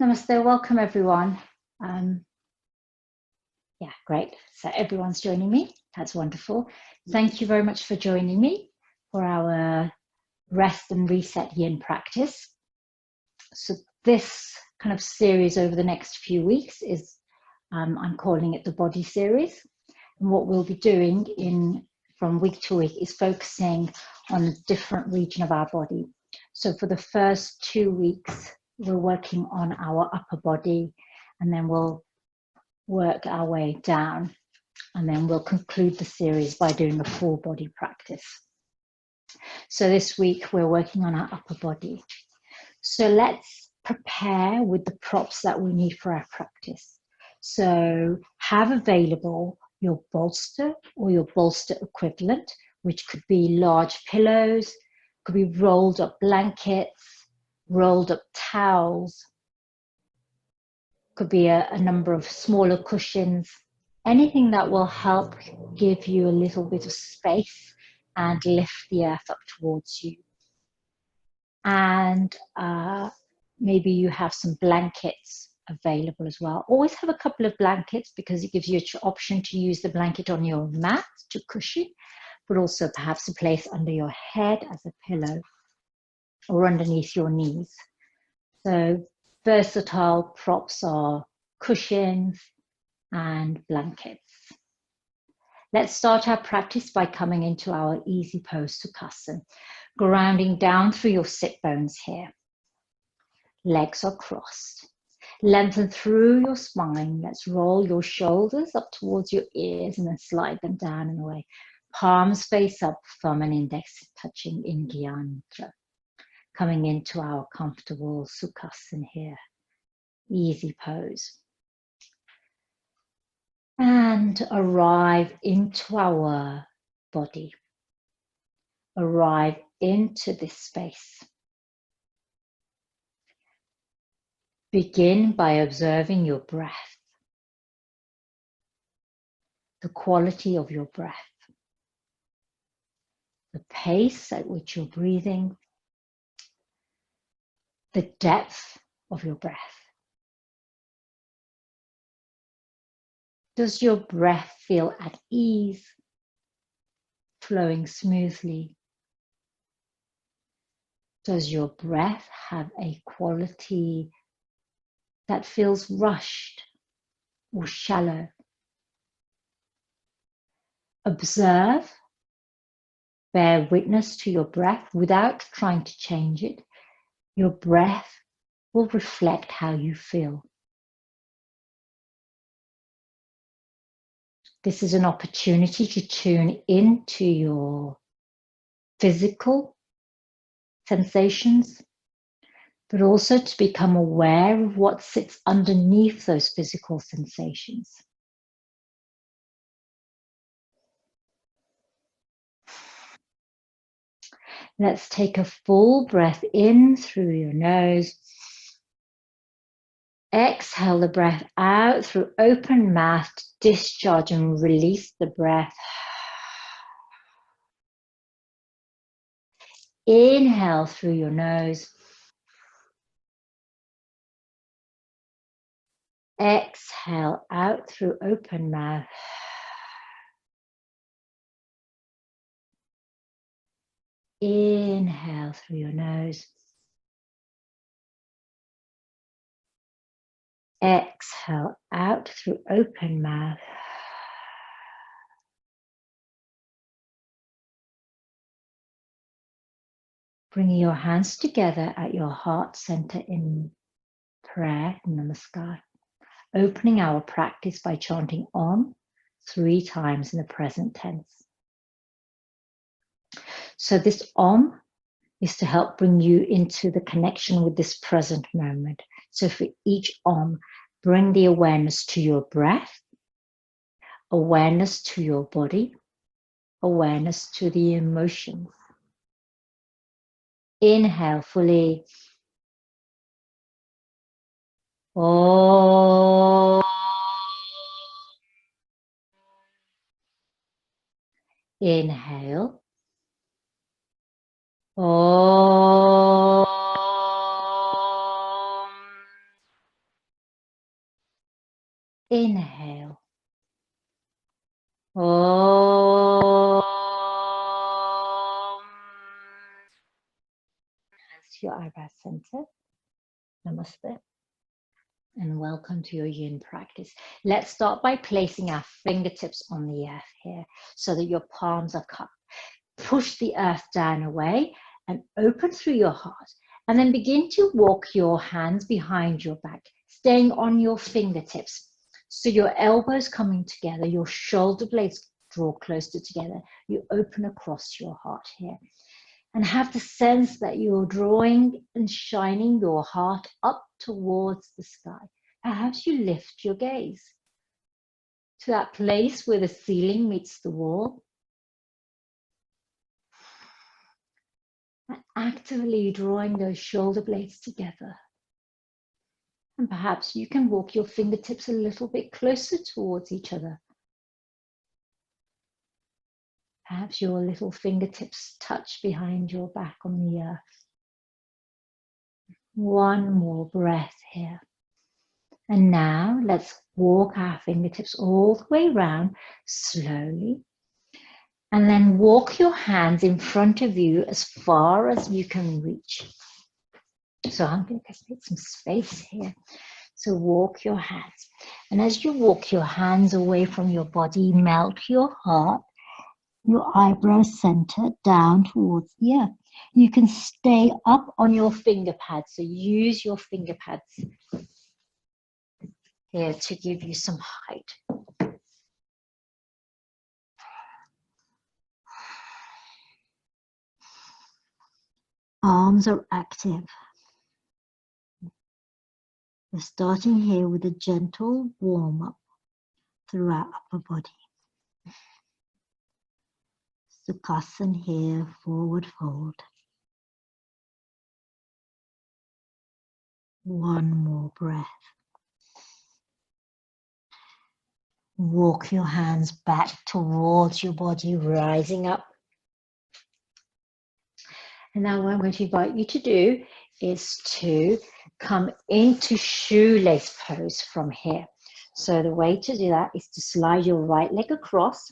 Namaste, welcome everyone. Yeah, great. So everyone's joining me. That's wonderful. Thank you very much for joining me for our rest and reset yin practice. So this kind of series over the next few weeks is, I'm calling it the body series. And what we'll be doing from week to week is focusing on a different region of our body. So for the first 2 weeks, we're working on our upper body, and then we'll work our way down, and then we'll conclude the series by doing a full body practice. So this week we're working on our upper body. So let's prepare with the props that we need for our practice. So have available your bolster or your bolster equivalent, which could be large pillows, could be rolled up blankets, rolled up towels, could be a number of smaller cushions, anything that will help give you a little bit of space and lift the earth up towards you. And maybe you have some blankets available as well. Always have a couple of blankets because it gives you an option to use the blanket on your mat to cushion, but also perhaps a place under your head as a pillow or underneath your knees. So versatile props are cushions and blankets. Let's start our practice by coming into our easy pose Sukhasana, grounding down through your sit bones here. Legs are crossed. Lengthen through your spine. Let's roll your shoulders up towards your ears and then slide them down and away. Palms face up, thumb and index touching in Yin Nidra. Coming into our comfortable Sukhasana here. Easy pose. And arrive into our body. Arrive into this space. Begin by observing your breath, the quality of your breath, the pace at which you're breathing, the depth of your breath. Does your breath feel at ease, flowing smoothly? Does your breath have a quality that feels rushed or shallow? Observe, bear witness to your breath without trying to change it. Your breath will reflect how you feel. This is an opportunity to tune into your physical sensations, but also to become aware of what sits underneath those physical sensations. Let's take a full breath in through your nose. Exhale the breath out through open mouth to discharge and release the breath. Inhale through your nose. Exhale out through open mouth. Inhale through your nose. Exhale out through open mouth. Bringing your hands together at your heart center in prayer, namaskar. Opening our practice by chanting Om 3 times in the present tense. So this Om is to help bring you into the connection with this present moment. So for each Om, bring the awareness to your breath, awareness to your body, awareness to the emotions. Inhale fully. Om. Inhale. Om. Inhale. Om. Hands to your eyebrow center. Namaste. And welcome to your yin practice. Let's start by placing our fingertips on the earth here so that your palms are cupped. Push the earth down away and open through your heart. And then begin to walk your hands behind your back, staying on your fingertips. So your elbows coming together, your shoulder blades draw closer together. You open across your heart here. And have the sense that you're drawing and shining your heart up towards the sky. Perhaps you lift your gaze to that place where the ceiling meets the wall. And actively drawing those shoulder blades together. And perhaps you can walk your fingertips a little bit closer towards each other. Perhaps your little fingertips touch behind your back on the earth. One more breath here. And now let's walk our fingertips all the way around slowly. And then walk your hands in front of you as far as you can reach. So I'm going to make some space here. So walk your hands. And as you walk your hands away from your body, melt your heart, your eyebrow center down towards the earth. You can stay up on your finger pads. So use your finger pads here to give you some height. Arms are active. We're starting here with a gentle warm-up through our upper body. Sukhasana here, forward fold. One more breath. Walk your hands back towards your body, rising up. And now what I'm going to invite you to do is to come into shoelace pose from here. So the way to do that is to slide your right leg across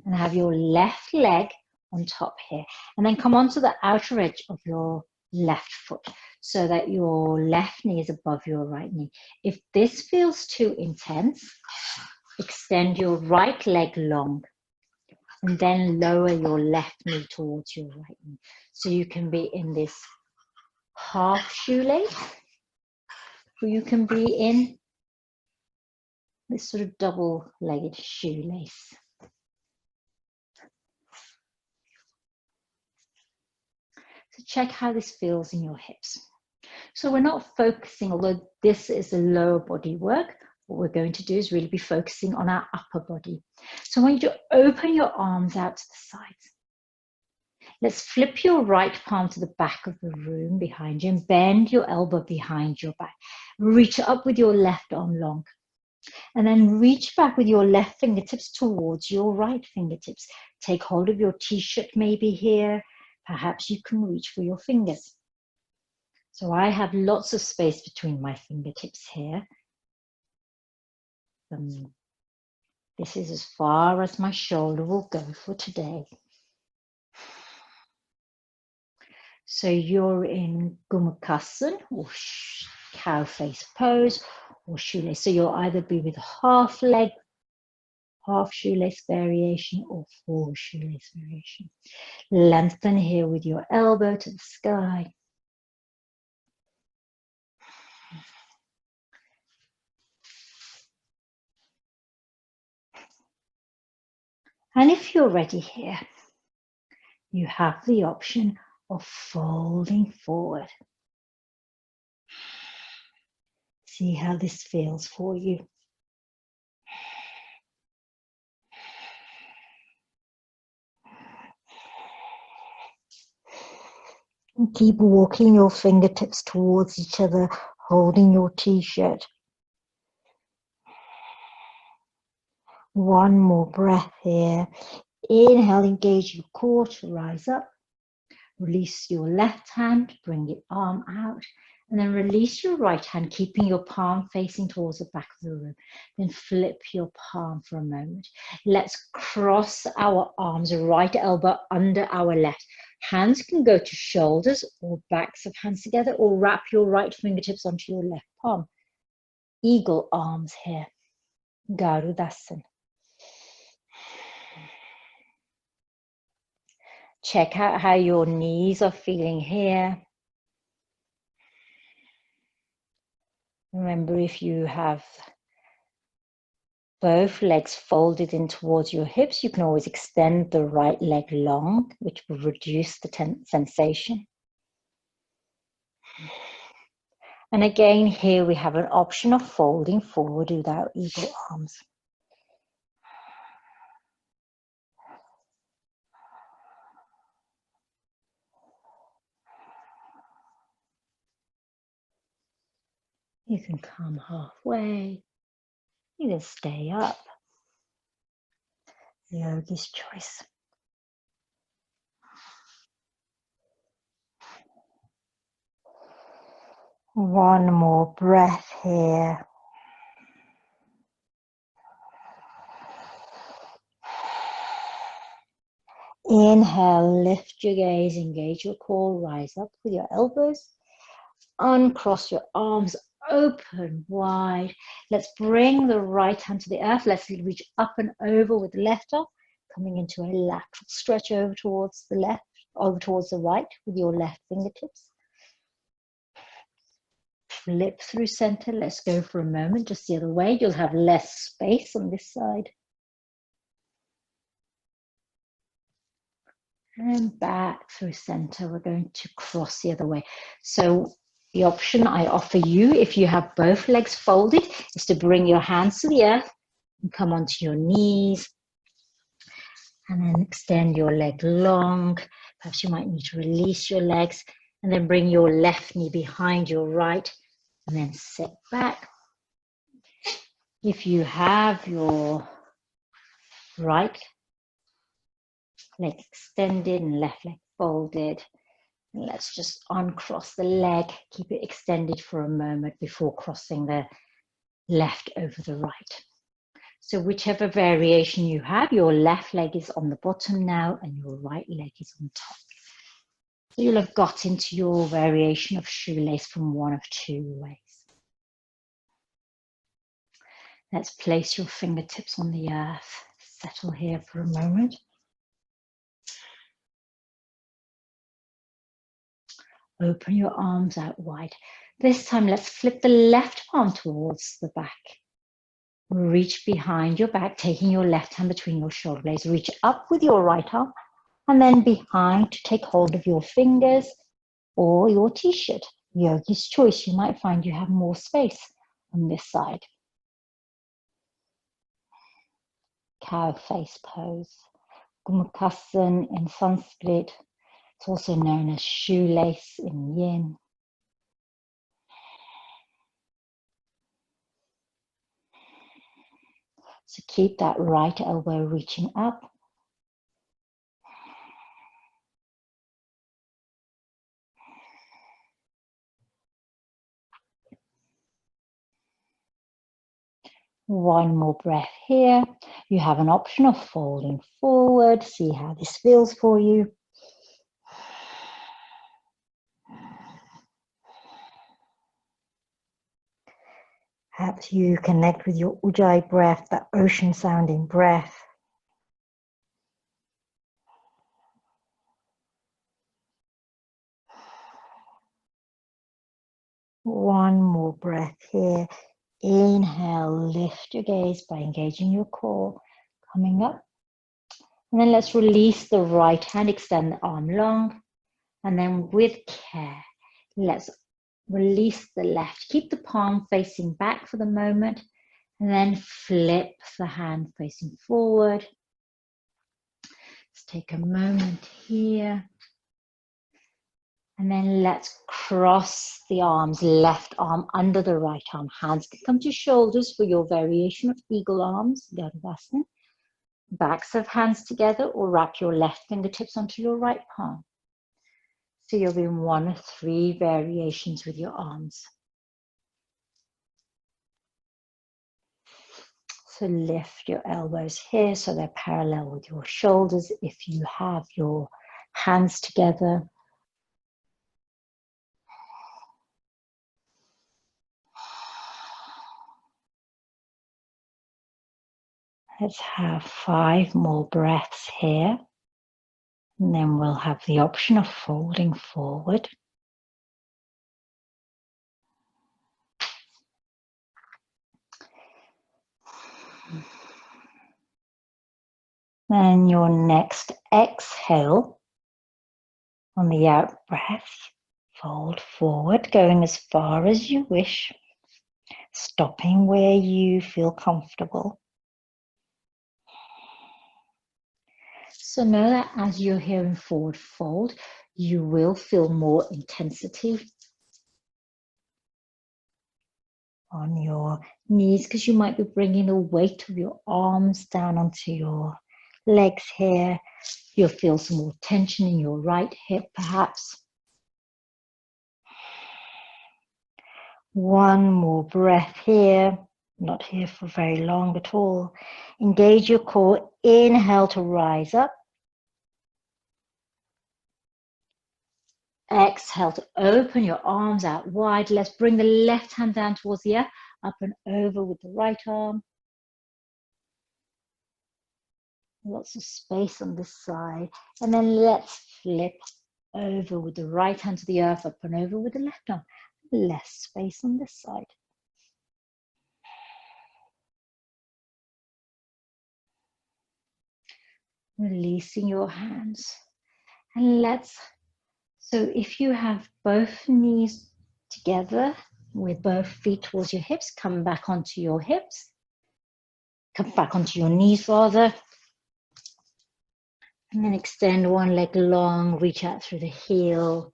and have your left leg on top here. And then come onto the outer edge of your left foot so that your left knee is above your right knee. If this feels too intense, extend your right leg long and then lower your left knee towards your right knee. So you can be in this half shoelace, or you can be in this sort of double-legged shoelace. So check how this feels in your hips. So we're not focusing, although this is a lower body work, what we're going to do is really be focusing on our upper body. So I want you to open your arms out to the sides. Let's flip your right palm to the back of the room behind you and bend your elbow behind your back. Reach up with your left arm long. And then reach back with your left fingertips towards your right fingertips. Take hold of your t-shirt maybe here. Perhaps you can reach for your fingers. So I have lots of space between my fingertips here. This is as far as my shoulder will go for today. So you're in Gomukhasana or cow face pose or shoelace. So you'll either be with half leg, half shoelace variation or full shoelace variation. Lengthen here with your elbow to the sky. And if you're ready here, you have the option of folding forward. See how this feels for you. And keep walking your fingertips towards each other, holding your t-shirt. One more breath here. Inhale, engage your core to rise up. Release your left hand, bring your arm out And then release your right hand, keeping your palm facing towards the back of the room. Then flip your palm for a moment. Let's cross our arms, right elbow under our left. Hands can go to shoulders or backs of hands together, or wrap your right fingertips onto your left palm. Eagle arms here. Garudasana. Check out how your knees are feeling here. Remember, if you have both legs folded in towards your hips, you can always extend the right leg long, which will reduce the sensation. And again, here we have an option of folding forward without eagle arms. You can come halfway. You can stay up. Yogi's choice. One more breath here. Inhale, lift your gaze, engage your core, rise up with your elbows. Uncross your arms, open wide. Let's bring the right hand to the earth. Let's reach up and over with the left arm, coming into a lateral stretch over towards the left, over towards the right with your left fingertips. Flip through center. Let's go for a moment, just the other way. You'll have less space on this side. And back through center. We're going to cross the other way. So the option I offer you, if you have both legs folded, is to bring your hands to the earth and come onto your knees. And then extend your leg long. Perhaps you might need to release your legs. And then bring your left knee behind your right. And then sit back. If you have your right leg extended and left leg folded, and let's just uncross the leg, keep it extended for a moment before crossing the left over the right. So whichever variation you have, your left leg is on the bottom now and your right leg is on top. So you'll have got into your variation of shoelace from one of two ways. Let's place your fingertips on the earth. Settle here for a moment. Open your arms out wide. This time, let's flip the left palm towards the back. Reach behind your back, taking your left hand between your shoulder blades. Reach up with your right arm and then behind to take hold of your fingers or your t-shirt. Yogi's choice. You might find you have more space on this side. Cow face pose. Gumukhasan in Sanskrit. It's also known as shoelace in Yin. So keep that right elbow reaching up. One more breath here. You have an option of folding forward. See how this feels for you. Perhaps you connect with your Ujjayi breath, that ocean sounding breath. One more breath here. Inhale, lift your gaze by engaging your core, coming up. And then let's release the right hand, extend the arm long. And then with care, let's release the left. Keep the palm facing back for the moment. And then flip the hand facing forward. Let's take a moment here. And then let's cross the arms, left arm under the right arm. Hands can come to shoulders for your variation of eagle arms, Garudasana. Backs of hands together or wrap your left fingertips onto your right palm. So you'll be in one of three variations with your arms. So lift your elbows here so they're parallel with your shoulders. If you have your hands together, let's have 5 more breaths here. And then we'll have the option of folding forward. Then your next exhale, on the out breath, fold forward, going as far as you wish, stopping where you feel comfortable. So know that as you're here in forward fold, you will feel more intensity on your knees because you might be bringing the weight of your arms down onto your legs here. You'll feel some more tension in your right hip perhaps. One more breath here, not here for very long at all. Engage your core, inhale to rise up. Exhale to open your arms out wide. Let's bring the left hand down towards the earth, up and over with the right arm. Lots of space on this side. And then let's flip over with the right hand to the earth, up and over with the left arm. Less space on this side. Releasing your hands. And so if you have both knees together with both feet towards your hips, come back onto your hips. Come back onto your knees rather. And then extend one leg long, reach out through the heel.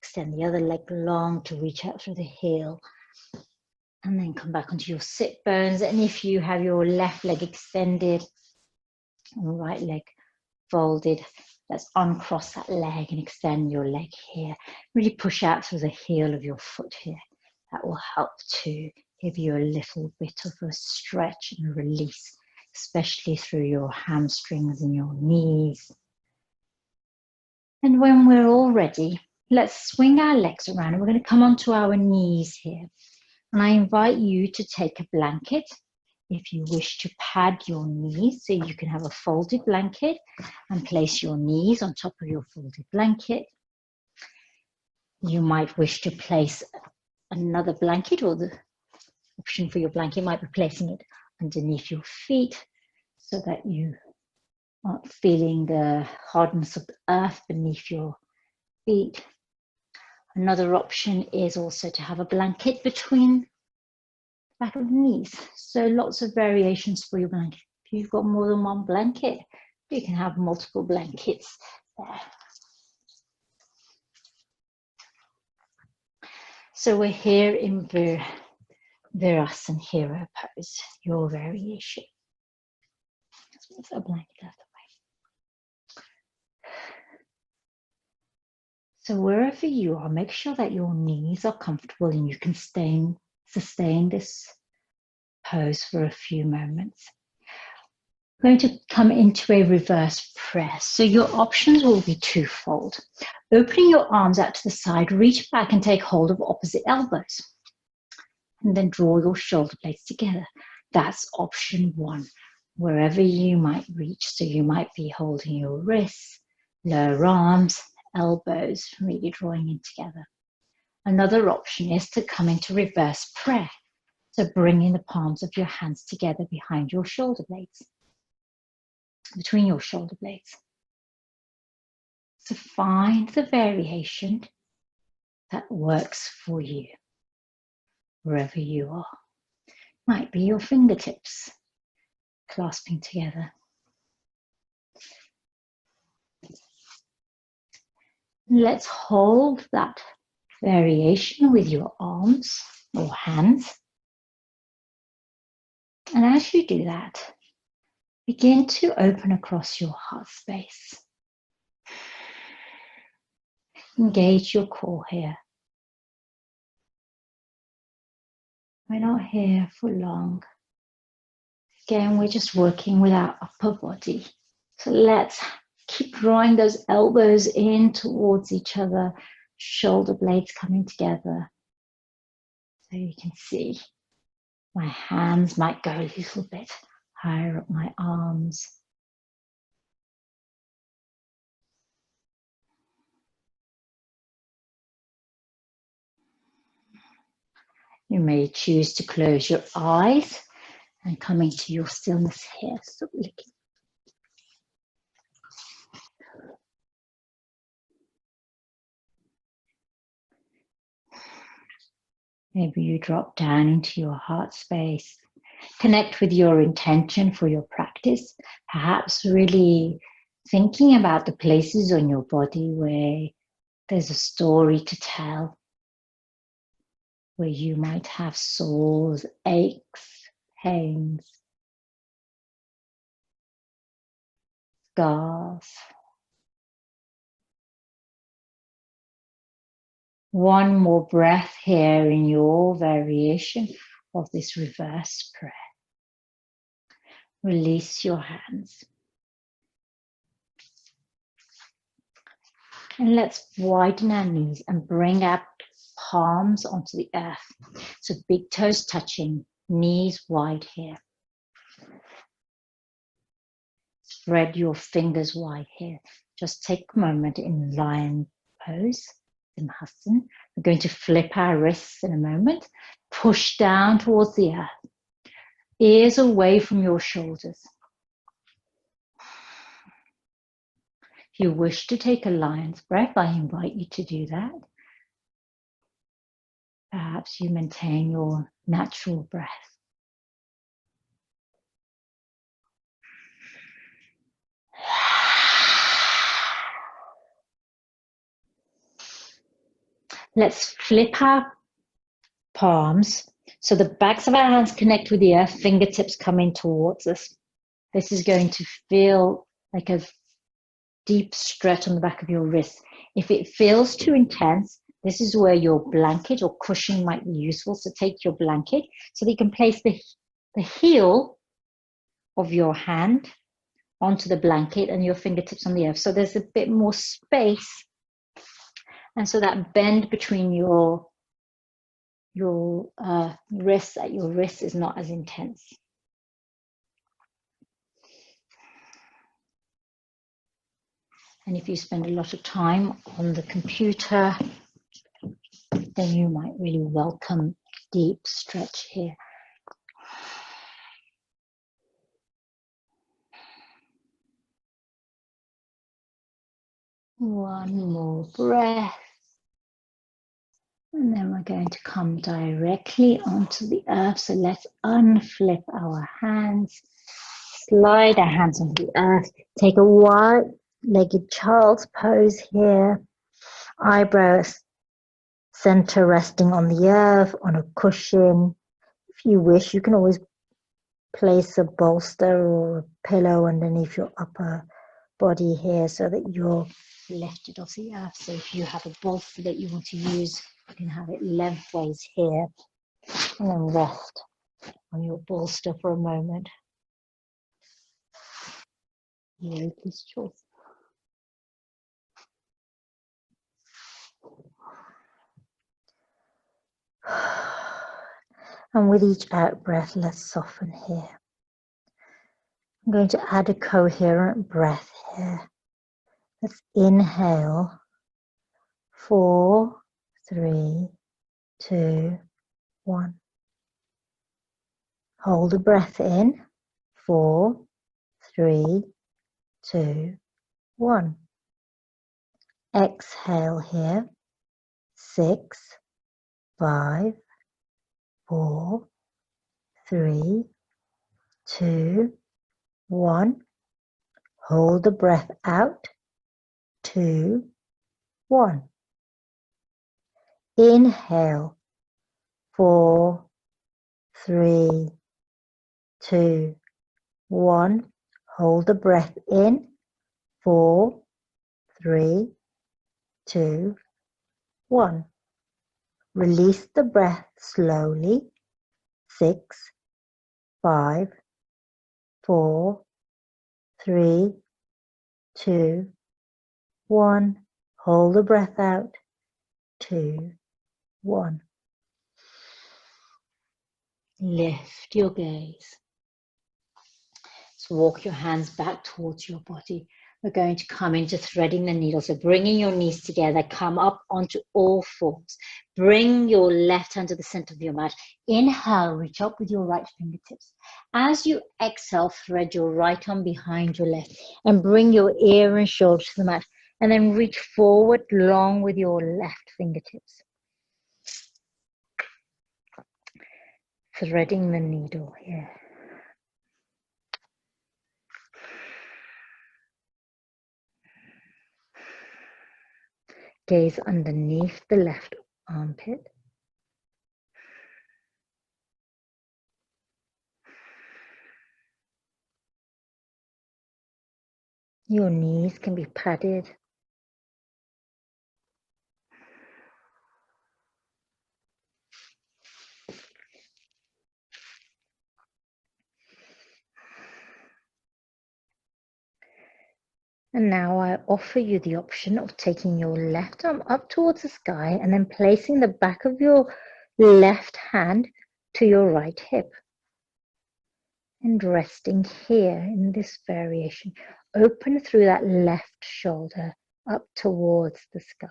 Extend the other leg long to reach out through the heel. And then come back onto your sit bones. And if you have your left leg extended and right leg folded, let's uncross that leg and extend your leg here. Really push out through the heel of your foot here. That will help to give you a little bit of a stretch and release, especially through your hamstrings and your knees. And when we're all ready, let's swing our legs around and we're going to come onto our knees here. And I invite you to take a blanket if you wish to pad your knees, so you can have a folded blanket and place your knees on top of your folded blanket. You might wish to place another blanket, or the option for your blanket might be placing it underneath your feet so that you aren't feeling the hardness of the earth beneath your feet. Another option is also to have a blanket between the back of the knees. So lots of variations for your blanket. If you've got more than one blanket, you can have multiple blankets there. So we're here in Virasana Hero pose, your variation. Let's move that blanket out of the way. So wherever you are, make sure that your knees are comfortable and you can sustain this pose for a few moments. We're going to come into a reverse press. So your options will be twofold. Opening your arms out to the side, reach back and take hold of opposite elbows. And then draw your shoulder blades together. That's option one, wherever you might reach. So you might be holding your wrists, lower arms, elbows, really drawing in together. Another option is to come into reverse prayer. So bringing the palms of your hands together behind your shoulder blades, between your shoulder blades. So find the variation that works for you, wherever you are. Might be your fingertips clasping together. Let's hold that variation with your arms or hands. And as you do that, begin to open across your heart space. Engage your core here. We're not here for long. Again, we're just working with our upper body. So let's keep drawing those elbows in towards each other, shoulder blades coming together. So you can see my hands might go a little bit higher up my arms. You may choose to close your eyes and come into your stillness here. Stop looking. Maybe you drop down into your heart space. Connect with your intention for your practice. Perhaps really thinking about the places on your body where there's a story to tell, where you might have sores, aches, pains, scars. One more breath here in your variation of this reverse prayer. Release your hands. And let's widen our knees and bring our palms onto the earth. So big toes touching, knees wide here. Spread your fingers wide here. Just take a moment in lion pose, Simhasana. We're going to flip our wrists in a moment. Push down towards the earth. Ears away from your shoulders. If you wish to take a lion's breath, I invite you to do that. Perhaps you maintain your natural breath. Let's flip our palms so the backs of our hands connect with the earth, fingertips come in towards us. This is going to feel like a deep stretch on the back of your wrist. If it feels too intense, this is where your blanket or cushion might be useful. So take your blanket so that you can place the heel of your hand onto the blanket and your fingertips on the earth. So there's a bit more space. And so that bend between your wrists at your wrist is not as intense. And if you spend a lot of time on the computer, then you might really welcome deep stretch here. One more breath. And then we're going to come directly onto the earth. So let's unflip our hands. Slide our hands onto the earth. Take a wide-legged child's pose here. Eyebrows center resting on the earth, on a cushion. If you wish, you can always place a bolster or a pillow underneath your upper body here so that you're lifted off the earth. So if you have a bolster that you want to use, you can have it lengthways here and then rest on your bolster for a moment. Yogi's choice. And with each out breath, let's soften here. I'm going to add a coherent breath here. Let's inhale. 4, 3, 2, 1. Hold a breath in. 4, 3, 2, 1. Exhale here. 6, 5, 4, 3, 2, 1. Hold the breath out. 2, 1. Inhale. 4, 3, 2, 1. Hold the breath in. 4, 3, 2, 1. Release the breath slowly. 6, 5, 4, 3, 2, 1. Hold the breath out. 2, 1. Lift your gaze. So walk your hands back towards your body. We're going to come into threading the needle. So bringing your knees together, come up onto all fours. Bring your left hand to the center of your mat. Inhale, reach up with your right fingertips. As you exhale, thread your right arm behind your left and bring your ear and shoulder to the mat. And then reach forward long with your left fingertips. Threading the needle here. Gaze underneath the left armpit. Your knees can be padded. And now I offer you the option of taking your left arm up towards the sky and then placing the back of your left hand to your right hip. And resting here in this variation. Open through that left shoulder up towards the sky.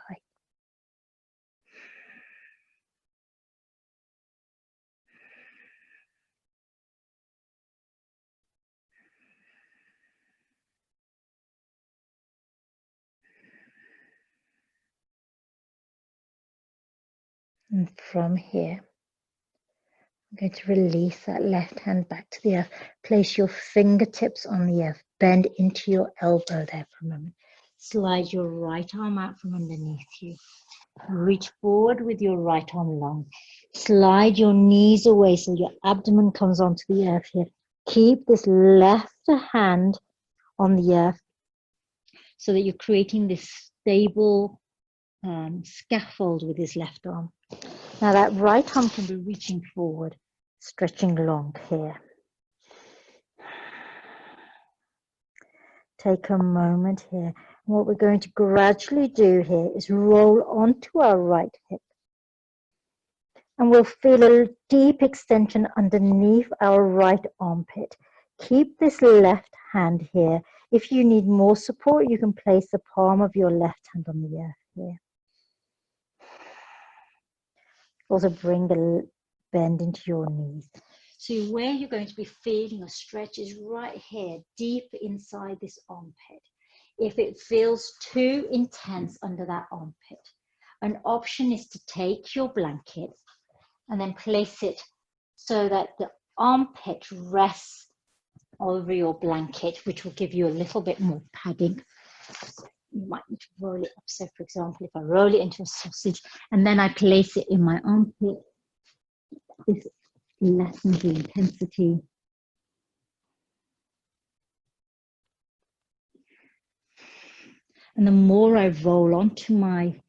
And from here, I'm going to release that left hand back to the earth. Place your fingertips on the earth. Bend into your elbow there for a moment. Slide your right arm out from underneath you. Reach forward with your right arm long. Slide your knees away so your abdomen comes onto the earth here. Keep this left hand on the earth so that you're creating this stable scaffold with this left arm. Now that right arm can be reaching forward, stretching long here. Take a moment here. What we're going to gradually do here is roll onto our right hip. And we'll feel a deep extension underneath our right armpit. Keep this left hand here. If you need more support, you can place the palm of your left hand on the earth here. Also bring the bend into your knees. So where you're going to be feeling a stretch is right here, deep inside this armpit. If it feels too intense under that armpit, an option is to take your blanket and then place it so that the armpit rests over your blanket, which will give you a little bit more padding. You might need to roll it up. So for example, if I roll it into a sausage and then I place it in my armpit, this lessens the intensity. And the more I roll onto my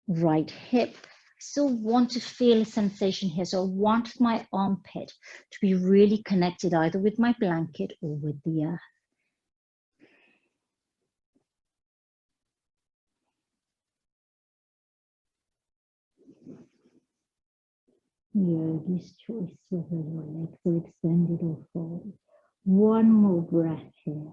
right hip, I still want to feel a sensation here. So I want my armpit to be really connected either with my blanket or with the earth. Yogi's choice whether your legs are extended or folded. One more breath here.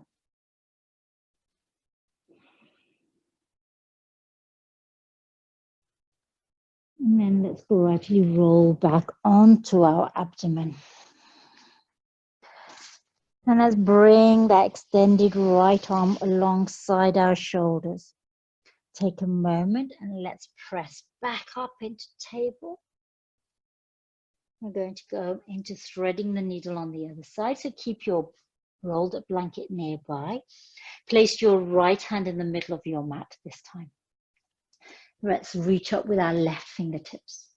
And then let's gradually roll back onto our abdomen. And let's bring that extended right arm alongside our shoulders. Take a moment and let's press back up into table. We're going to go into threading the needle on the other side. So keep your rolled up blanket nearby. Place your right hand in the middle of your mat this time. Let's reach up with our left fingertips.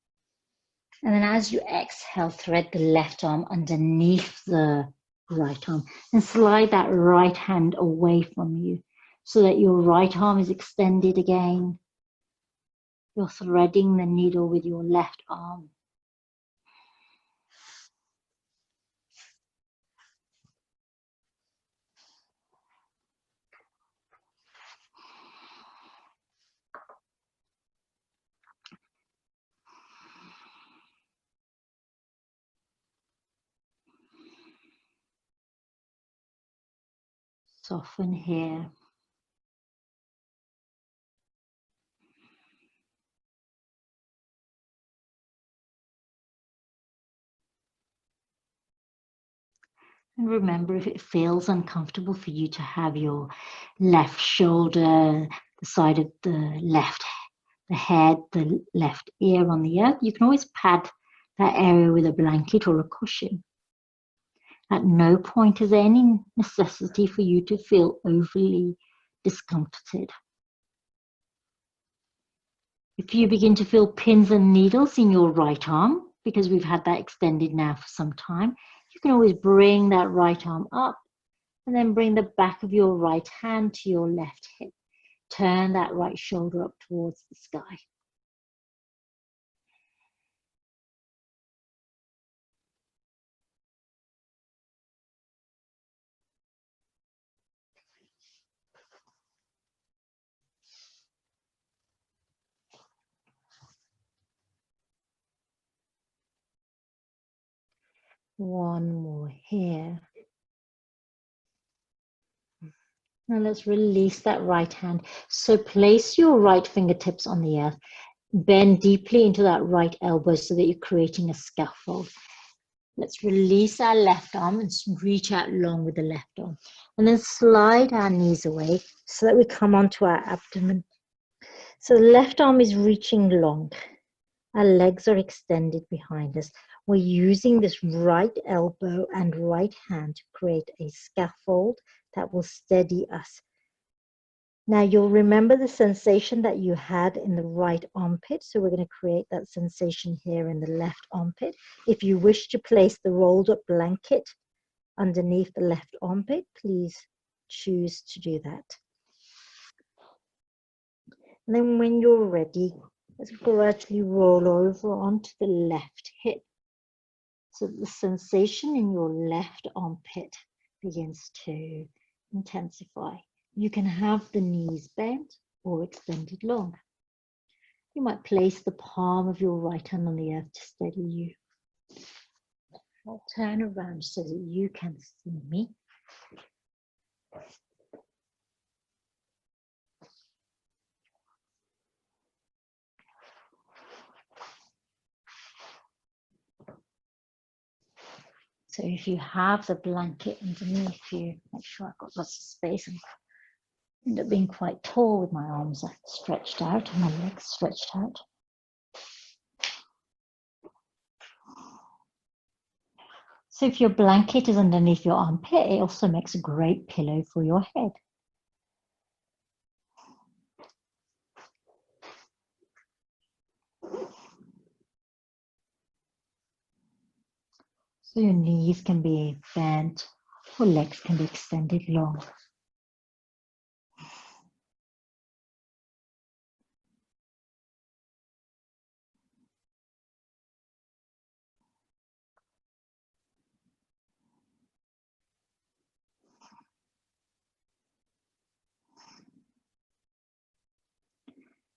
And then as you exhale, thread the left arm underneath the right arm and slide that right hand away from you so that your right arm is extended again. You're threading the needle with your left arm. Soften here. And remember, if it feels uncomfortable for you to have your left shoulder, the side of the head, the left ear on the earth, you can always pad that area with a blanket or a cushion. At no point is there any necessity for you to feel overly discomforted. If you begin to feel pins and needles in your right arm, because we've had that extended now for some time, you can always bring that right arm up and then bring the back of your right hand to your left hip. Turn that right shoulder up towards the sky. One more here. Now let's release that right hand. So place your right fingertips on the earth. Bend deeply into that right elbow so that you're creating a scaffold. Let's release our left arm and reach out long with the left arm. And then slide our knees away so that we come onto our abdomen. So the left arm is reaching long. Our legs are extended behind us. We're using this right elbow and right hand to create a scaffold that will steady us. Now you'll remember the sensation that you had in the right armpit. So we're going to create that sensation here in the left armpit. If you wish to place the rolled up blanket underneath the left armpit, please choose to do that. And then when you're ready, let's gradually roll over onto the left hip. So the sensation in your left armpit begins to intensify. You can have the knees bent or extended long. You might place the palm of your right hand on the earth to steady you. I'll turn around so that you can see me. So if you have the blanket underneath you, make sure I've got lots of space. And end up being quite tall with my arms stretched out and my legs stretched out. So if your blanket is underneath your armpit, it also makes a great pillow for your head. So your knees can be bent or legs can be extended long.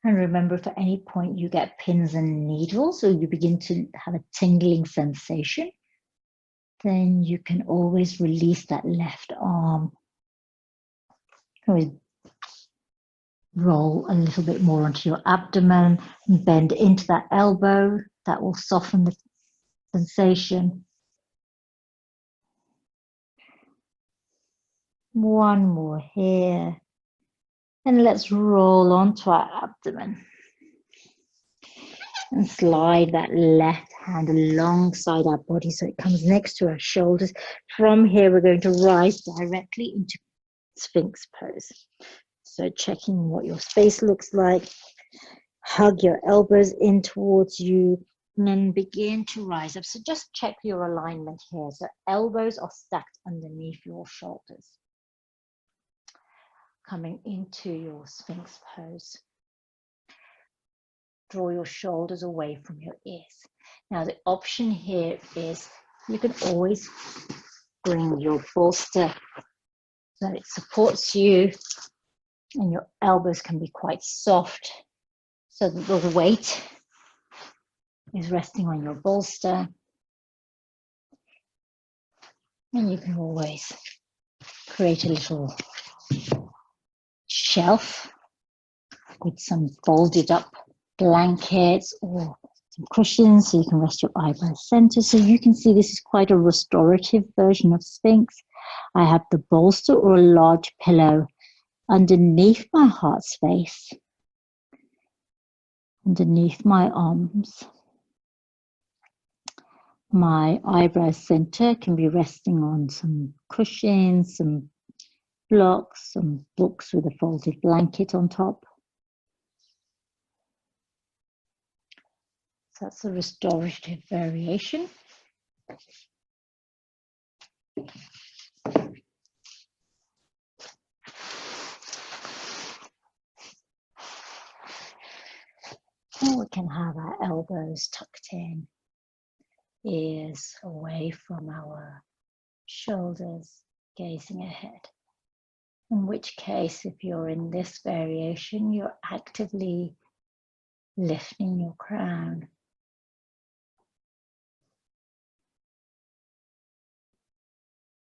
And remember, if at any point you get pins and needles or you begin to have a tingling sensation, then you can always release that left arm. Always roll a little bit more onto your abdomen and bend into that elbow. That will soften the sensation. One more here. And let's roll onto our abdomen. And slide that left hand alongside our body so it comes next to our shoulders. From here, we're going to rise directly into Sphinx pose. So checking what your space looks like. Hug your elbows in towards you and then begin to rise up. So just check your alignment here. So elbows are stacked underneath your shoulders. Coming into your Sphinx pose. draw your shoulders away from your ears. Now the option here is you can always bring your bolster so that it supports you, and your elbows can be quite soft so that the weight is resting on your bolster. And you can always create a little shelf with some folded up blankets or some cushions so you can rest your eyebrow center. So you can see this is quite a restorative version of Sphinx. I have the bolster or a large pillow underneath my heart space, underneath my arms. My eyebrow center can be resting on some cushions, some blocks, some books with a folded blanket on top. So that's a restorative variation. Or we can have our elbows tucked in, ears away from our shoulders, gazing ahead. In which case, if you're in this variation, you're actively lifting your crown.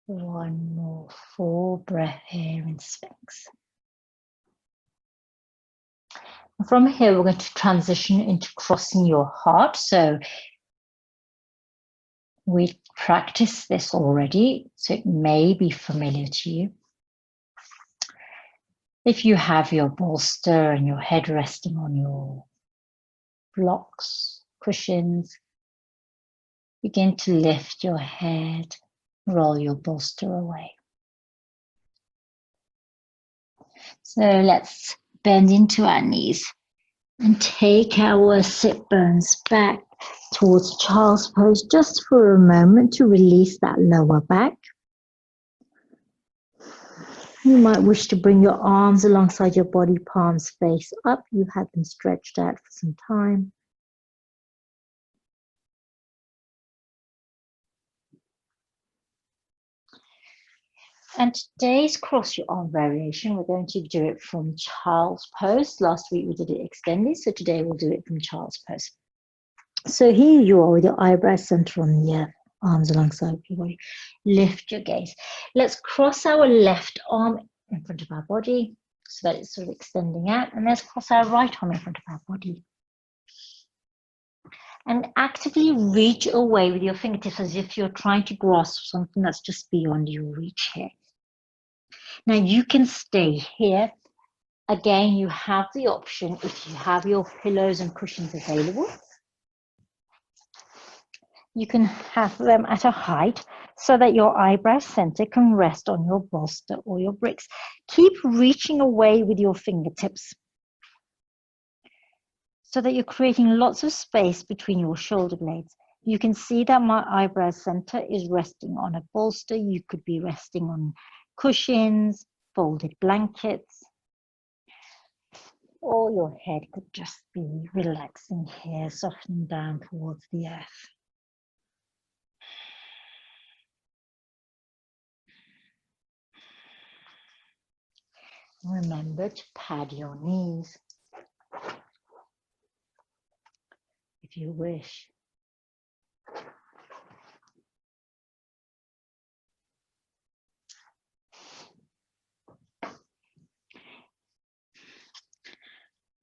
One more full breath here in Sphinx. And from here, we're going to transition into crossing your heart. So we practiced this already, so it may be familiar to you. If you have your bolster and your head resting on your blocks, cushions, begin to lift your head, roll your bolster away. So let's bend into our knees and take our sit bones back towards child's pose just for a moment to release that lower back. You might wish to bring your arms alongside your body, palms face up. You've had them stretched out for some time. And today's cross your arm variation, we're going to do it from child's pose. Last week we did it extended, so today we'll do it from child's pose. So here you are with your eyebrow center on the earth, arms alongside your body. Lift your gaze. Let's cross our left arm in front of our body so that it's sort of extending out, and let's cross our right arm in front of our body. And actively reach away with your fingertips as if you're trying to grasp something that's just beyond your reach here. Now you can stay here. Again, you have the option, if you have your pillows and cushions available, you can have them at a height so that your eyebrow center can rest on your bolster or your bricks. Keep reaching away with your fingertips so that you're creating lots of space between your shoulder blades. You can see that my eyebrow center is resting on a bolster. You could be resting on cushions, folded blankets, or your head could just be relaxing here, softening down towards the earth. Remember to pad your knees if you wish.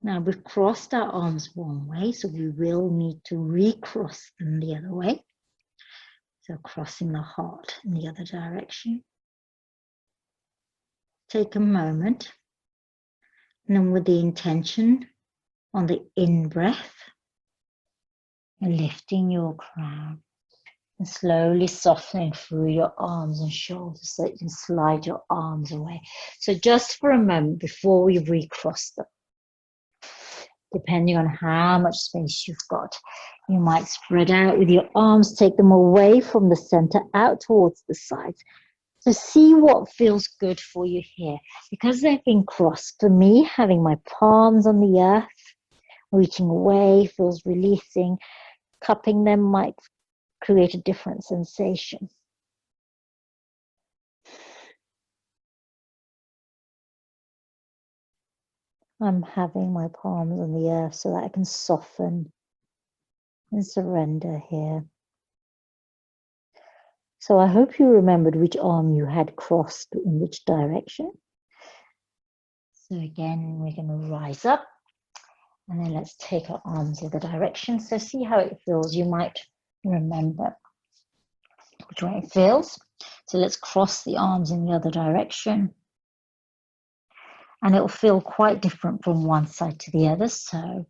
Now we've crossed our arms one way, so we will need to recross them the other way. So crossing the heart in the other direction. Take a moment, and then with the intention on the in-breath, and lifting your crown and slowly softening through your arms and shoulders so that you can slide your arms away. So just for a moment before we recross them, depending on how much space you've got, you might spread out with your arms, take them away from the center out towards the sides. So see what feels good for you here. Because they've been crossed, for me, having my palms on the earth, Reaching away feels releasing. Cupping them might create a different sensation. I'm having my palms on the earth so that I can soften and surrender here. So I hope you remembered which arm you had crossed in which direction. So again, we're going to rise up and then let's take our arms the other direction. So see how it feels. You might remember which way it feels. So let's cross the arms in the other direction. And it will feel quite different from one side to the other. So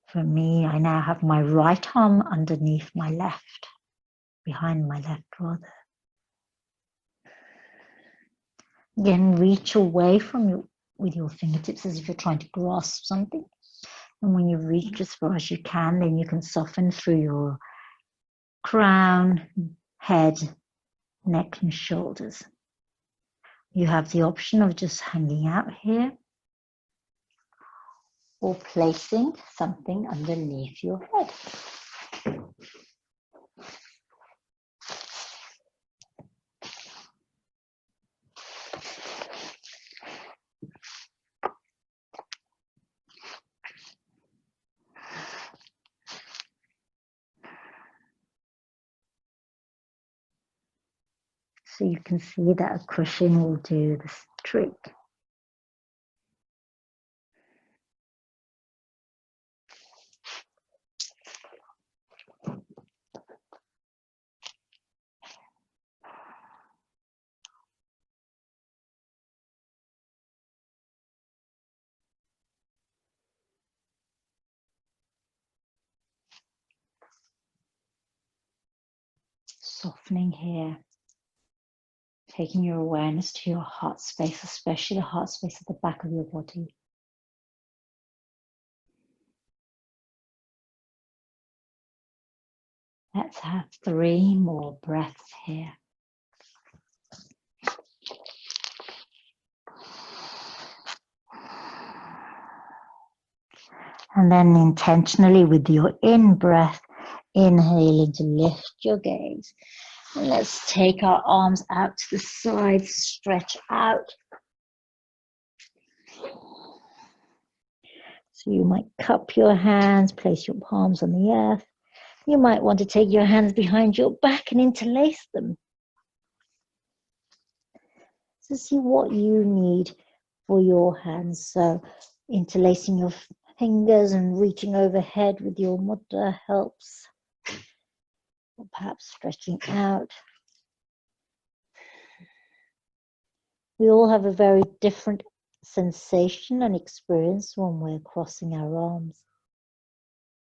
for me, I now have my right arm underneath my left, behind my left rather. Again, reach away from you with your fingertips as if you're trying to grasp something. And when you reach as far as you can, then you can soften through your crown, head, neck and shoulders. You have the option of just hanging out here or placing something underneath your head. So you can see that a cushion will do this trick. Softening here, taking your awareness to your heart space, especially the heart space at the back of your body. Let's have 3 more breaths here. And then intentionally with your in-breath, inhaling to lift your gaze. And let's take our arms out to the sides, stretch out. So you might cup your hands, place your palms on the earth. You might want to take your hands behind your back and interlace them. So see what you need for your hands. So interlacing your fingers and reaching overhead with your mudra helps. Or perhaps stretching out. We all have a very different sensation and experience when we're crossing our arms,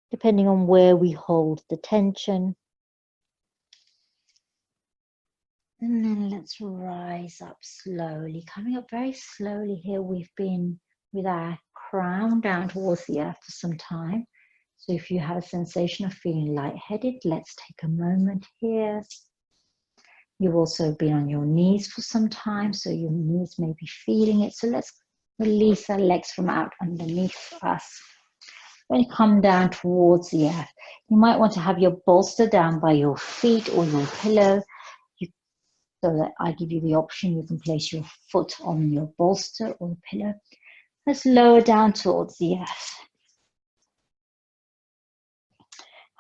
depending on where we hold the tension. And then let's rise up slowly, coming up very slowly here. We've been with our crown down towards the earth for some time. So if you have a sensation of feeling lightheaded, let's take a moment here. You've also been on your knees for some time, so your knees may be feeling it. So let's release our legs from out underneath us. When you come down towards the earth, you might want to have your bolster down by your feet or your pillow. So that I give you the option, you can place your foot on your bolster or the pillow. Let's lower down towards the earth.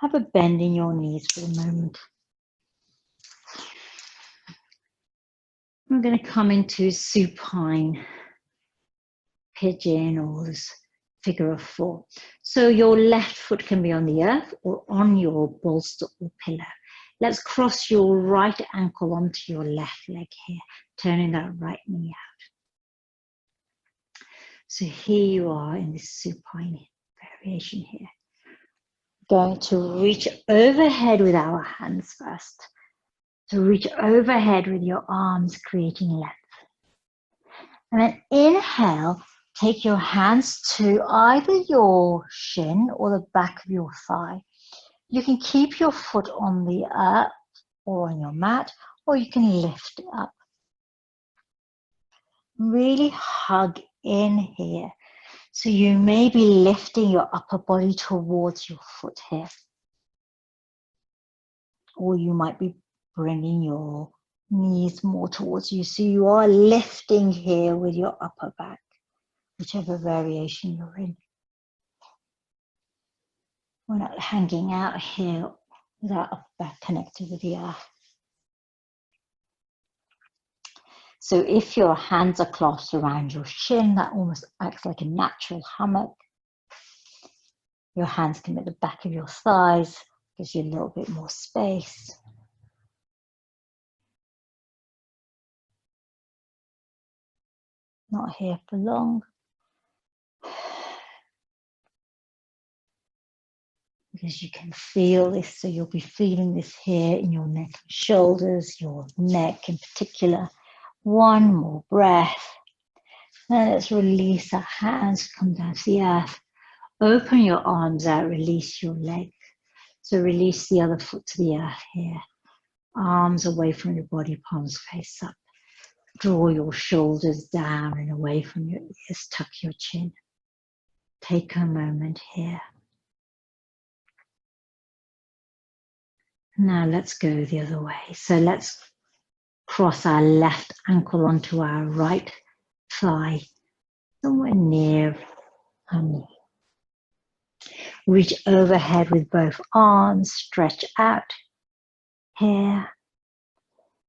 Have a bend in your knees for a moment. We're going to come into supine pigeon or this figure of 4. So your left foot can be on the earth or on your bolster or pillow. Let's cross your right ankle onto your left leg here, turning that right knee out. So here you are in this supine variation here. Going to reach overhead with our hands first. So reach overhead with your arms, creating length. And then inhale, take your hands to either your shin or the back of your thigh. You can keep your foot on the earth or on your mat, or you can lift it up. Really hug in here. So you may be lifting your upper body towards your foot here. Or you might be bringing your knees more towards you. So you are lifting here with your upper back, whichever variation you're in. We're not hanging out here with our upper back connected with the earth. So if your hands are clasped around your shin, that almost acts like a natural hammock. Your hands can be at the back of your thighs, gives you a little bit more space. Not here for long. Because you can feel this, so you'll be feeling this here in your neck and shoulders, your neck in particular. One more breath. Then let's release our hands, come down to the earth. Open your arms out, release your leg. So release the other foot to the earth here. Arms away from your body, palms face up. Draw your shoulders down and away from your ears, tuck your chin. Take a moment here. Now let's go the other way. So let's cross our left ankle onto our right thigh, somewhere near our knee. Reach overhead with both arms, stretch out here.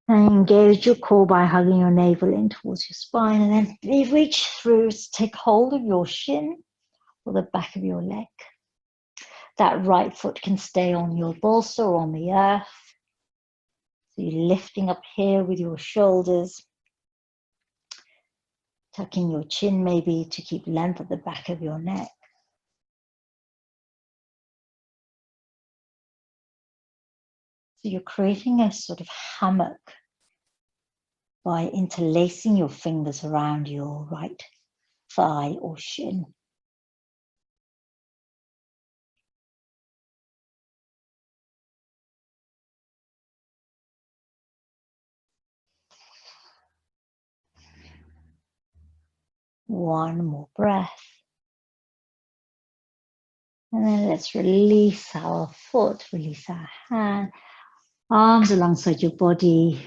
And engage your core by hugging your navel in towards your spine. And then reach through, take hold of your shin or the back of your leg. That right foot can stay on your bolster or on the earth. So you're lifting up here with your shoulders, tucking your chin maybe to keep length at the back of your neck. So you're creating a sort of hammock by interlacing your fingers around your right thigh or shin. One more breath. And then let's release our foot, release our hand, arms alongside your body,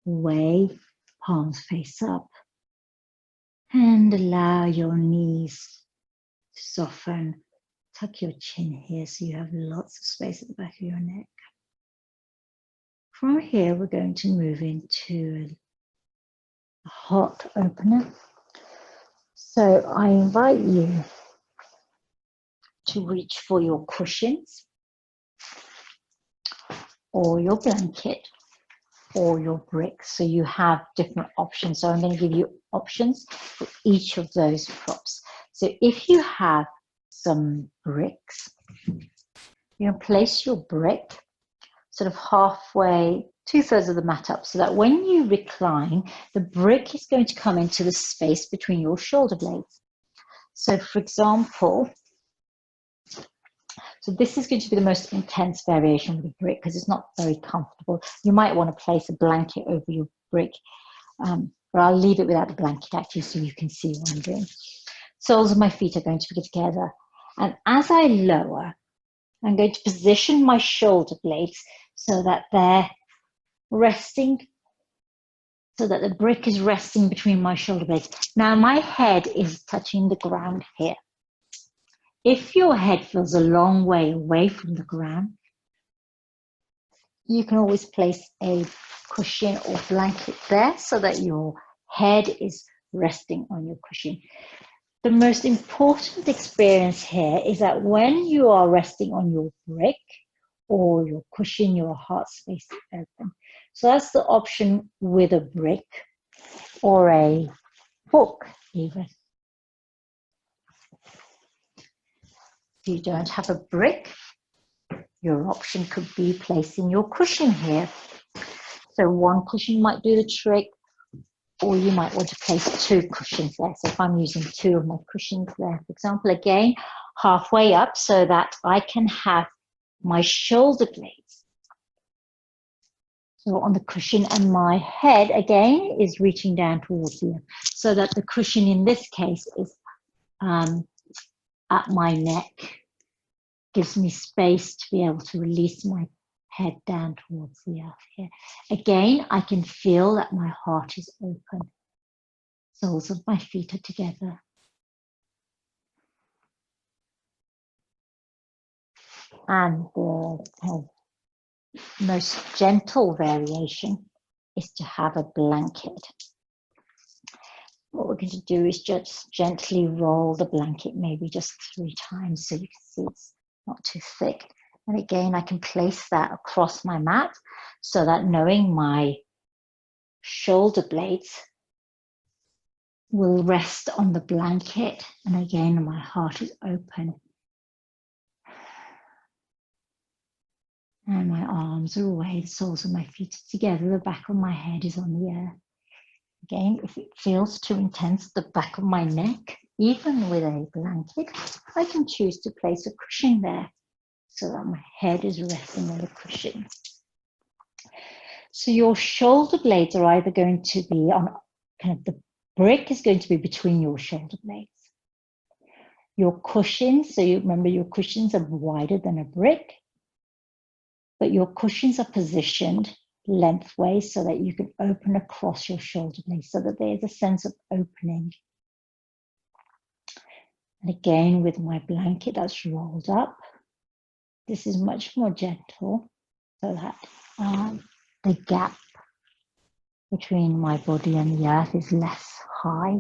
away, palms face up. And allow your knees to soften. Tuck your chin here so you have lots of space at the back of your neck. From here, we're going to move into a heart opener. So I invite you to reach for your cushions or your blanket or your bricks. So you have different options. So I'm going to give you options for each of those props. So if you have some bricks, you're going to place your brick sort of halfway, 2/3 of the mat up, so that when you recline, the brick is going to come into the space between your shoulder blades. So for example, so this is going to be the most intense variation with the brick because it's not very comfortable. You might want to place a blanket over your brick, but I'll leave it without the blanket actually so you can see what I'm doing. Soles of my feet are going to be together. And as I lower, I'm going to position my shoulder blades so that they're resting, so that the brick is resting between my shoulder blades. Now my head is touching the ground here. If your head feels a long way away from the ground, you can always place a cushion or blanket there so that your head is resting on your cushion. The most important experience here is that when you are resting on your brick or your cushion, your heart space is open. So that's the option with a brick or a hook even. If you don't have a brick, your option could be placing your cushion here. So one cushion might do the trick, or you might want to place 2 cushions there. So if I'm using 2 of my cushions there, for example, again, halfway up so that I can have my shoulder blades. So on the cushion, and my head again is reaching down towards you so that the cushion in this case is at my neck, gives me space to be able to release my head down towards the earth here. Again, I can feel that my heart is open. Soles of my feet are together. And the most gentle variation is to have a blanket. What we're going to do is just gently roll the blanket, maybe just 3 times, so you can see it's not too thick. And again, I can place that across my mat so that knowing my shoulder blades will rest on the blanket. And again, my heart is open. And my arms are away, the soles of my feet are together, the back of my head is on the earth. Again, if it feels too intense, the back of my neck, even with a blanket, I can choose to place a cushion there so that my head is resting on the cushion. So your shoulder blades are either going to be on kind of the brick is going to be between your shoulder blades. Your cushions, so you remember your cushions are wider than a brick, but your cushions are positioned lengthways so that you can open across your shoulder blades so that there's a sense of opening. And again, with my blanket that's rolled up, this is much more gentle so that the gap between my body and the earth is less high.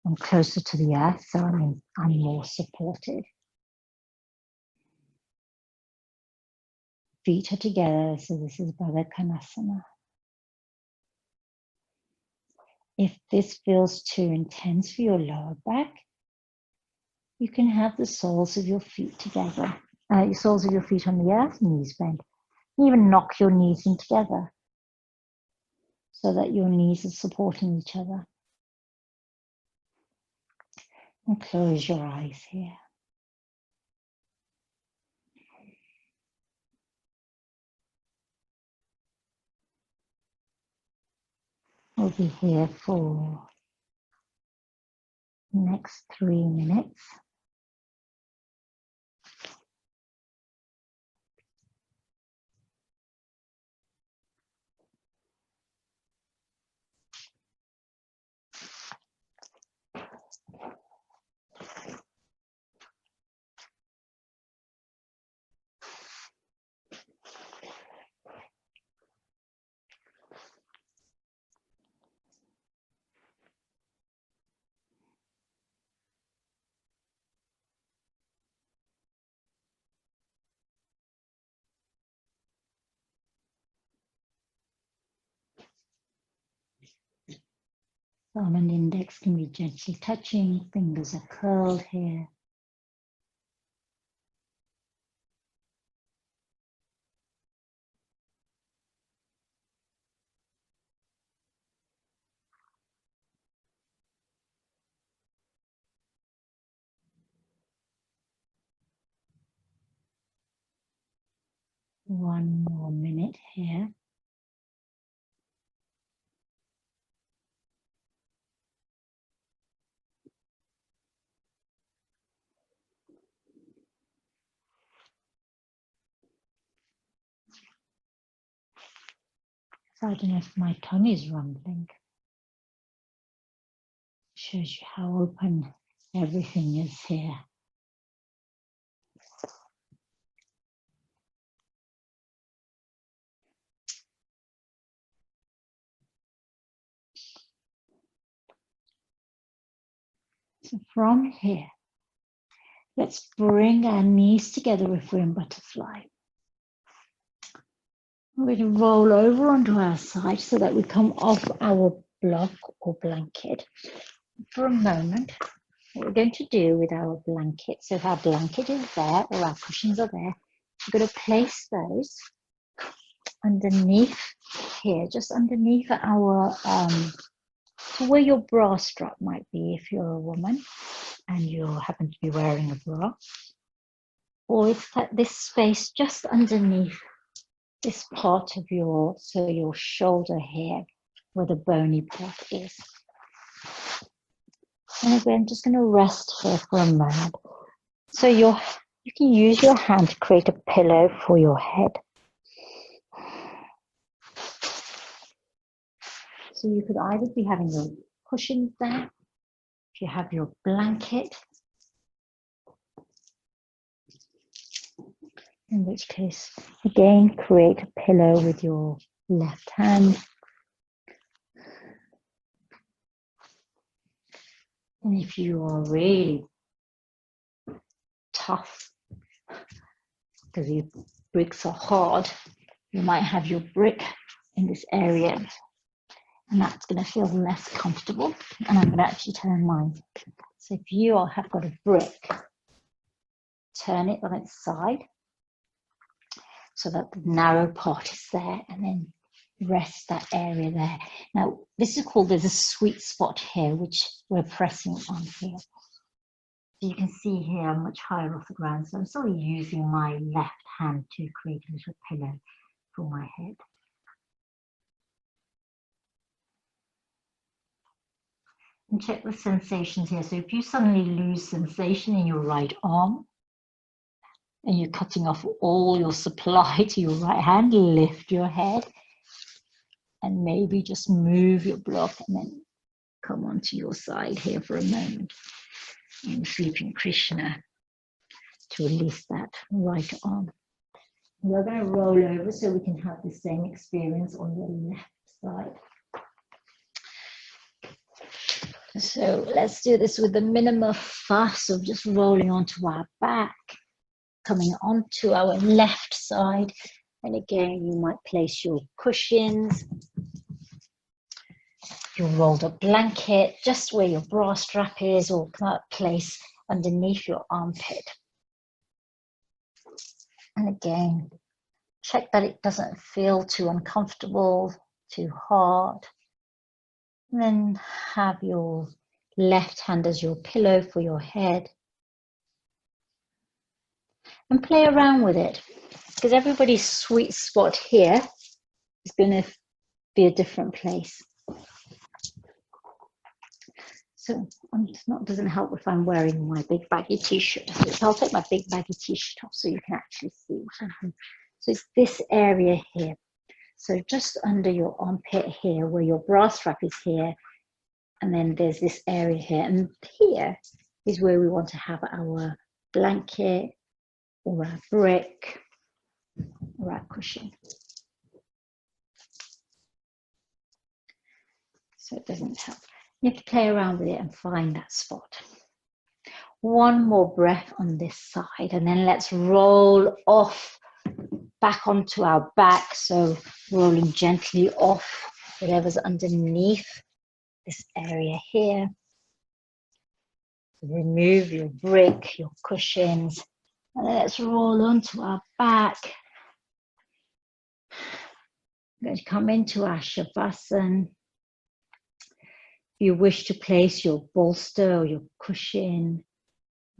I'm closer to the earth, so I'm more supported. Feet are together, so this is Baddha Konasana. If this feels too intense for your lower back, you can have the soles of your feet together. Your soles of your feet on the earth, knees bent. Even knock your knees in together so that your knees are supporting each other. And close your eyes here. We'll be here for the next 3 minutes. Thumb and index can be gently touching, fingers are curled here. One more minute here. So I don't know if my tongue is rumbling. Shows you how open everything is here. So from here, let's bring our knees together if we're in butterfly. We're going to roll over onto our side so that we come off our block or blanket. For a moment, what we're going to do with our blanket, so if our blanket is there or our cushions are there, we're going to place those underneath here, just underneath our, to where your bra strap might be if you're a woman and you happen to be wearing a bra. Or it's this space just underneath this part of your shoulder here, where the bony part is. And again, I'm just going to rest here for a moment. So you can use your hand to create a pillow for your head. So you could either be having your cushions there, if you have your blanket, in which case, again, create a pillow with your left hand. And if you are really tough, because your bricks are hard, you might have your brick in this area, and that's going to feel less comfortable. And I'm going to actually turn mine. So if you have got a brick, turn it on its side so that the narrow part is there, and then rest that area there. Now, this is called, there's a sweet spot here, which we're pressing on here. So you can see here I'm much higher off the ground, so I'm still using my left hand to create a little pillow for my head. And check the sensations here. So if you suddenly lose sensation in your right arm, and you're cutting off all your supply to your right hand, lift your head and maybe just move your block and then come onto your side here for a moment in Sleeping Krishna to release that right arm. We're going to roll over so we can have the same experience on the left side. So let's do this with the minimum fuss of just rolling onto our back, coming onto our left side. And again, you might place your cushions, your rolled up blanket, just where your bra strap is, or place underneath your armpit. And again, check that it doesn't feel too uncomfortable, too hard. And then have your left hand as your pillow for your head. And play around with it, because everybody's sweet spot here is going to be a different place. So it's not, doesn't help if I'm wearing my big baggy t-shirt. So I'll take my big baggy t-shirt off so you can actually see what happens. So it's this area here. So just under your armpit here, where your bra strap is here, and then there's this area here. And here is where we want to have our blanket or our brick or our cushion. So it doesn't help. You have to play around with it and find that spot. One more breath on this side, and then let's roll off back onto our back. So rolling gently off whatever's underneath this area here. Remove your brick, your cushions, and then let's roll onto our back. We're going to come into our Shavasana. If you wish to place your bolster or your cushion,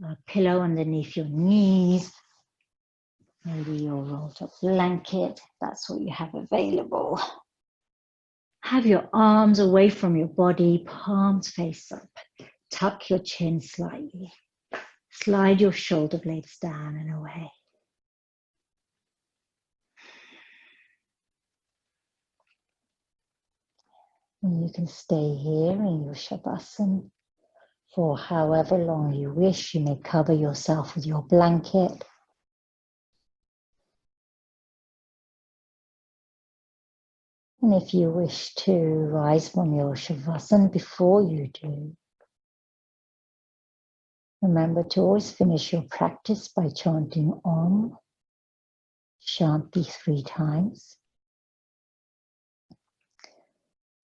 a pillow underneath your knees, maybe your rolled up blanket, that's what you have available. Have your arms away from your body, palms face up. Tuck your chin slightly. Slide your shoulder blades down and away. And you can stay here in your Shavasana for however long you wish. You may cover yourself with your blanket. And if you wish to rise from your Shavasana before you do, remember to always finish your practice by chanting Om Shanti 3 times.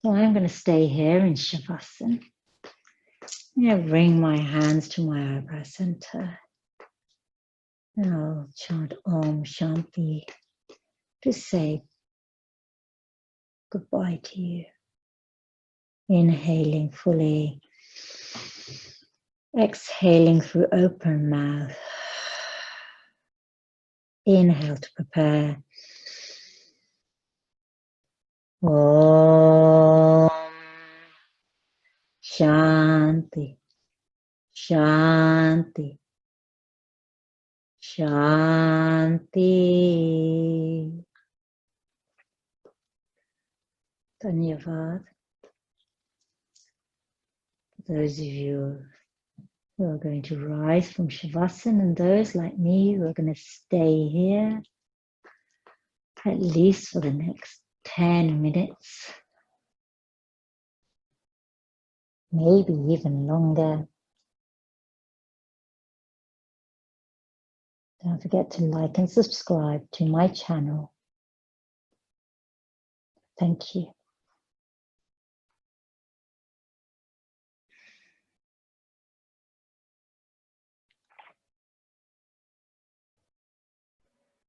So I'm going to stay here in Shavasana. I'm going to bring my hands to my eyebrow center. And I'll chant Om Shanti to say goodbye to you. Inhaling fully. Exhaling through open mouth. Inhale to prepare. Om Shanti. Shanti. Shanti. Dhanyavad. Those of you who are going to rise from Shavasana and those like me who are going to stay here at least for the next 10 minutes, maybe even longer. Don't forget to like and subscribe to my channel. Thank you.